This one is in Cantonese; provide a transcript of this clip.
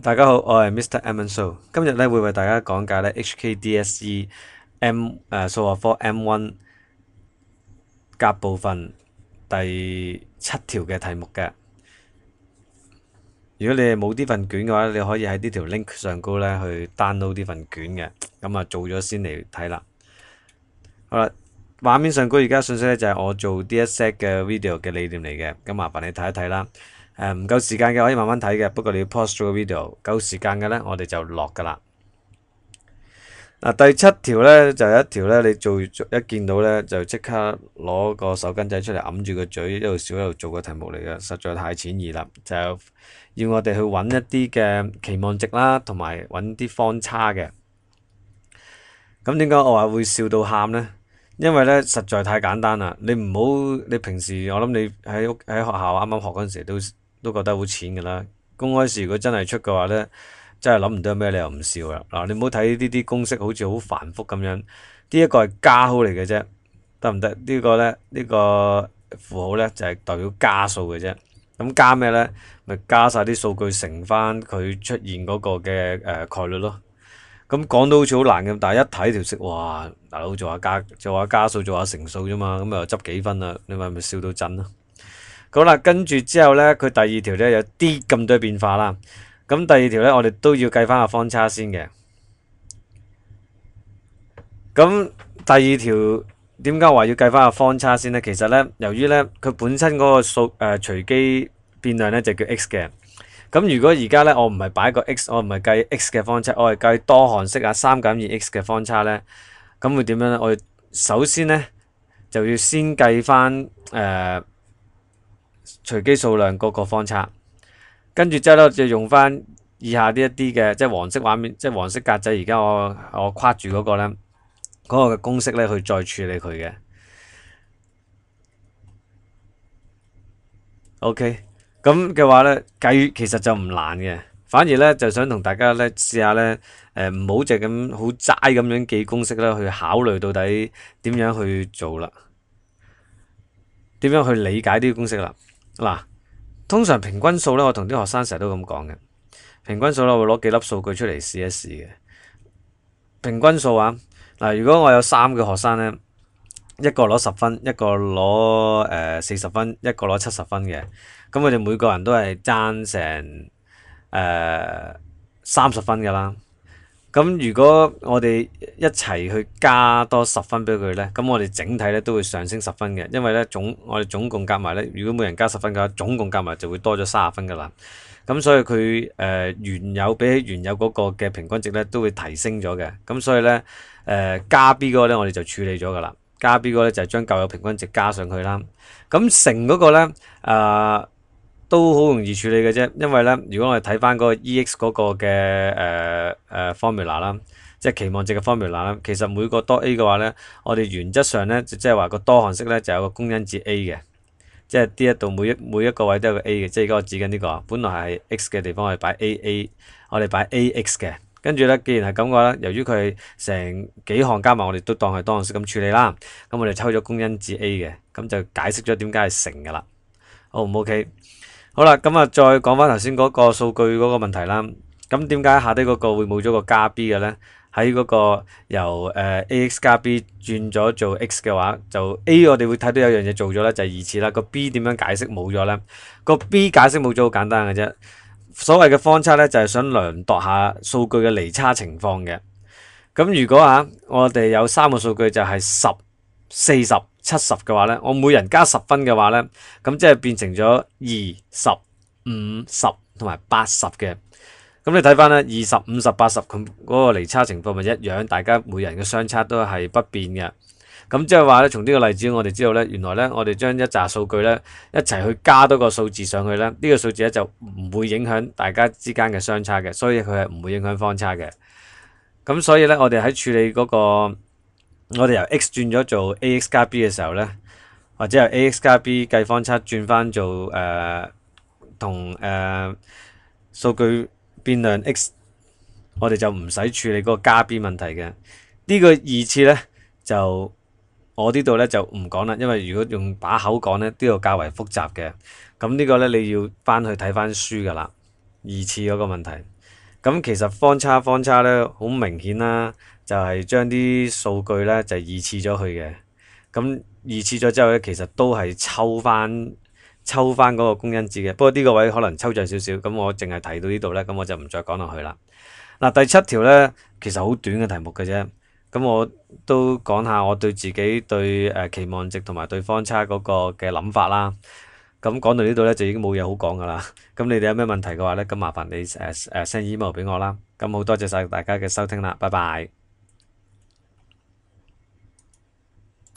大家好，我係 Mr. Emin So。今日咧會為大家講解咧 HKDSE數學科 M1 甲部分第7條嘅題目嘅。如果你係冇呢份卷嘅話，你可以喺呢條 link 上高咧去 download 呢份卷嘅。咁啊做咗先嚟睇啦。好啦，畫面上高而家信息咧就係我做 DSE 嘅 video 嘅理念嚟嘅。咁麻煩你睇一睇啦。唔夠時間嘅可以慢慢睇嘅，不過你要 pause 咗個 video。夠時間嘅呢，我哋就落噶啦。第7條呢，就有一條呢，你做一見到呢，就即刻攞個手巾仔出嚟揞住個嘴，一路笑一路做個題目嚟嘅，實在太淺易啦。就要我哋去揾一啲嘅期望值啦，同埋揾啲方差嘅。咁點解我話會笑到喊呢？因為呢，實在太簡單啦。你唔好，你平時我諗你喺學校啱啱學嗰陣時都覺得好淺㗎啦。公開試如果真係出嘅話呢，真係諗唔到有咩理由唔笑啦。嗱，你唔好睇呢啲公式好似好繁複咁樣，呢一個係加號嚟嘅啫，得唔得？呢個呢，呢個符號呢，就係代表加數嘅啫。咁加咩呢？咪加晒啲數據乘翻佢出現嗰個嘅概率咯。咁講到好似好難咁，但係一睇條式，哇！大佬做下加數，做下乘數啫嘛，咁又執幾分啦？你咪笑到震咯。好啦，跟住之後呢，佢第2條呢有啲咁多變化啦。咁第2條呢，我哋都要計翻個方差先嘅。咁第2條點解話要計翻個方差先呢？其實呢，由於呢，佢本身嗰個隨機變量呢就叫 x 嘅。咁如果而家呢，我唔係擺個 x， 我唔係計 x 嘅方差，我係計多項式啊3減 2x 嘅方差呢，咁會點樣呢？我哋首先呢，就要先計翻隨機數量嗰個方差，跟住之後咧就用翻以下呢一啲嘅，即係黃色畫面，即係黃色格仔。而家我框住嗰個咧，嗰個嘅公式咧去再處理佢嘅。OK，咁嘅話咧計其實就唔難嘅，反而咧就想同大家咧試下咧，唔好淨咁好齋咁樣記公式啦，去考慮到底點樣去做啦，點樣去理解呢啲公式啦。嗱，通常平均數咧，我同啲學生成日都咁講嘅。平均數咧，我會攞幾粒數據出嚟試一試嘅。平均數啊，嗱，如果我有3個學生咧，一個攞10分，一個攞40分，一個攞70分嘅，咁佢哋每個人都係爭成30分噶啦。咁如果我哋一齊去加多10分俾佢呢，咁我哋整體咧都會上升10分嘅，因為呢我哋總共夾埋呢，如果每人加10分嘅話，總共夾埋就會多咗30分噶啦。咁所以佢比起原有嗰個嘅平均值呢，都會提升咗嘅。咁所以呢，加 B 嗰個呢，我哋就處理咗噶啦。加 B 嗰個呢，就係將舊有平均值加上去啦。咁乘嗰個呢，都好容易處理嘅啫，因為咧，如果我哋睇翻嗰個 EX 嗰個嘅formula 啦，即係期望值嘅 formula 啦，其實每個多 A 嘅話咧，我哋原則上咧，即係話個多項式咧就有個公因子 A 嘅，即係呢一度每一個位都有個 A 嘅，即係而家我指緊呢個，本來係 X 嘅地方我哋擺 AA，我哋擺 AX 嘅，跟住咧，既然係咁嘅話咧，由於佢係成幾項加埋，我哋都當係多項式咁處理啦，咁我哋抽咗公因子 A 嘅，咁就解釋咗點解係乘㗎啦。好唔 OK？好啦，咁啊，再講翻頭先嗰個數據嗰個問題啦。咁點解下低嗰個會冇咗個加 B 嘅呢？喺嗰個由AX 加 B 轉咗做 X 嘅話，就 A 我哋會睇到有樣嘢做咗咧，就係二次啦。個 B 點樣解釋冇咗呢？個 B 解釋冇咗好簡單嘅啫。所謂嘅方差呢，就係想量度下數據嘅離差情況嘅。咁如果我哋有3個數據就係10、40、70嘅話呢，我每人加10分嘅話呢，咁即係變成咗20、50同埋80嘅。咁你睇翻呢，20、50、80佢嗰個離差情況咪一樣，大家每人嘅相差都係不變嘅。咁即係話呢，從呢個例子我哋知道呢，原來呢，我哋將一紮數據呢一齊去加多個數字上去呢，呢個數字呢就唔會影響大家之間嘅相差嘅，所以佢係唔會影響方差嘅。咁所以呢，我哋喺處理嗰個。我哋由 X 轉咗做 AX 加 B 嘅時候呢，或者由 AX 加 B 計方差轉翻做同數據變量 X， 我哋就唔使處理嗰個加 B 問題嘅。呢個二次呢，就我呢度呢就唔講啦，因為如果用把口講呢，呢個較為複雜嘅。咁呢個呢，你要翻去睇翻書噶啦，二次嗰個問題。咁其實方差咧好明顯啦，就係將啲數據咧就二次咗去嘅。咁二次咗之後咧，其實都係抽翻嗰個公因子嘅。不過呢個位可能抽象少少，咁我淨係提到呢度咧，咁我就唔再講落去啦。嗱，第七條咧其實好短嘅題目嘅啫。咁我都講下我對自己對期望值同埋對方差嗰個嘅諗法啦。咁講到呢度咧就已經冇嘢好講噶啦。咁你哋有咩問題嘅話咧，咁麻煩你send email 俾我啦。咁好多謝晒大家嘅收聽啦，拜拜。